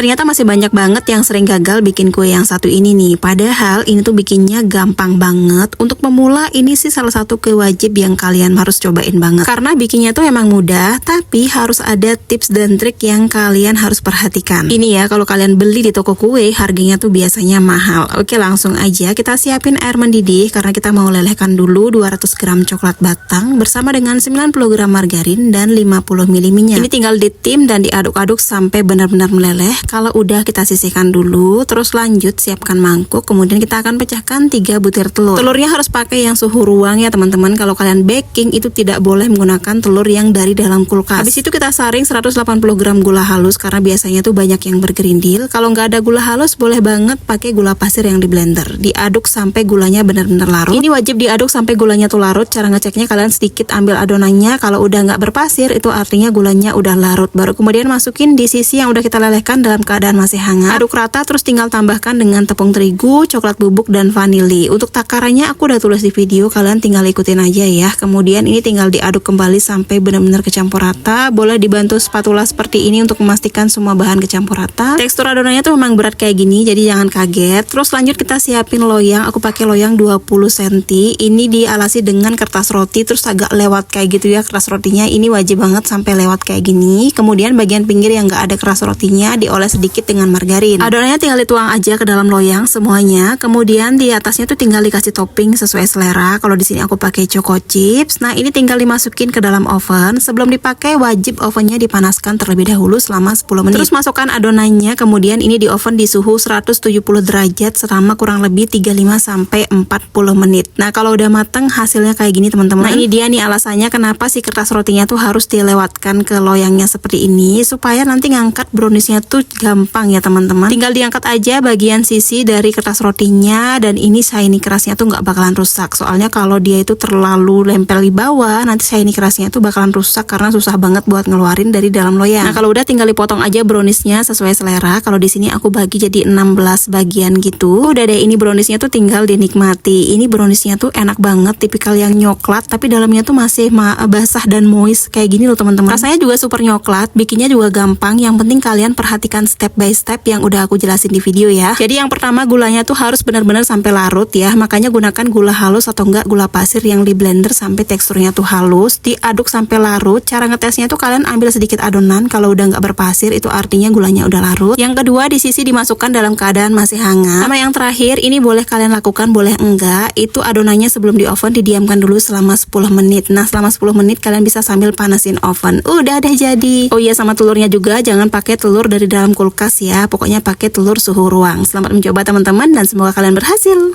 Ternyata masih banyak banget yang sering gagal bikin kue yang satu ini nih. Padahal ini tuh bikinnya gampang banget. Untuk pemula ini sih salah satu kue wajib yang kalian harus cobain banget. Karena bikinnya tuh emang mudah, tapi harus ada tips dan trik yang kalian harus perhatikan. Ini ya, kalau kalian beli di toko kue, harganya tuh biasanya mahal. Oke, langsung aja kita siapin air mendidih karena kita mau lelehkan dulu 200 gram coklat batang bersama dengan 90 gram margarin dan 50 ml minyak. Ini tinggal ditim dan diaduk-aduk sampai benar-benar meleleh. Kalau udah kita sisihkan dulu, terus lanjut siapkan mangkuk, kemudian kita akan pecahkan 3 butir telur. Telurnya harus pakai yang suhu ruang ya teman-teman. Kalau kalian baking itu tidak boleh menggunakan telur yang dari dalam kulkas. Habis itu kita saring 180 gram gula halus karena biasanya tuh banyak yang bergerindil. Kalau nggak ada gula halus boleh banget pakai gula pasir yang di blender. Diaduk sampai gulanya benar-benar larut. Ini wajib diaduk sampai gulanya tuh larut. Cara ngeceknya kalian sedikit ambil adonannya. Kalau udah nggak berpasir itu artinya gulanya udah larut. Baru kemudian masukin di sisi yang udah kita lelehkan dalam keadaan masih hangat. Aduk rata, terus tinggal tambahkan dengan tepung terigu, coklat bubuk, dan vanili. Untuk takarannya aku udah tulis di video, kalian tinggal ikutin aja ya. Kemudian ini tinggal diaduk kembali sampai benar-benar kecampur rata. Boleh dibantu spatula seperti ini untuk memastikan semua bahan kecampur rata. Tekstur adonannya tuh memang berat kayak gini, jadi jangan kaget. Terus lanjut kita siapin loyang. Aku pakai loyang 20 cm. Ini dialasi dengan kertas roti, terus agak lewat kayak gitu ya kertas rotinya. Ini wajib banget sampai lewat kayak gini. Kemudian bagian pinggir yang nggak ada keras rotinya dioles sedikit dengan margarin. Adonannya tinggal dituang aja ke dalam loyang semuanya. Kemudian di atasnya tuh tinggal dikasih topping sesuai selera. Kalau di sini aku pakai choco chips. Nah, ini tinggal dimasukin ke dalam oven. Sebelum dipakai wajib ovennya dipanaskan terlebih dahulu selama 10 menit. Terus masukkan adonannya. Kemudian ini di oven di suhu 170 derajat selama kurang lebih 35 sampai 40 menit. Nah, kalau udah mateng hasilnya kayak gini teman-teman. Nah, ini dia nih alasannya kenapa si kertas rotinya tuh harus dilewatkan ke loyangnya seperti ini supaya nanti ngangkat browniesnya tuh gampang ya teman-teman. Tinggal diangkat aja bagian sisi dari kertas rotinya dan ini shiny kerasnya tuh nggak bakalan rusak. Soalnya kalau dia itu terlalu lempel di bawah, nanti shiny kerasnya tuh bakalan rusak karena susah banget buat ngeluarin dari dalam loyang. Nah, kalau udah tinggal dipotong aja browniesnya sesuai selera. Kalau di sini aku bagi jadi 16 bagian gitu. Udah deh, ini browniesnya tuh tinggal dinikmati. Ini browniesnya tuh enak banget, tipikal yang nyoklat tapi dalamnya tuh masih basah dan moist kayak gini loh teman-teman. Rasanya juga super nyoklat, bikinnya juga gampang. Yang penting kalian perhatikan step by step yang udah aku jelasin di video ya. Jadi yang pertama gulanya tuh harus benar-benar sampai larut ya. Makanya gunakan gula halus atau enggak gula pasir yang di blender sampai teksturnya tuh halus. Diaduk sampai larut. Cara ngetesnya tuh kalian ambil sedikit adonan. Kalau udah nggak berpasir itu artinya gulanya udah larut. Yang kedua di sisi dimasukkan dalam keadaan masih hangat. Sama yang terakhir ini boleh kalian lakukan boleh enggak. Itu adonannya sebelum di oven didiamkan dulu selama 10 menit. Nah, selama 10 menit kalian bisa sambil panasin oven. Udah deh jadi. Oh iya, sama telurnya juga jangan pakai telur dari dalam kulkas ya. Pokoknya pakai telur suhu ruang. Selamat mencoba teman-teman dan semoga kalian berhasil.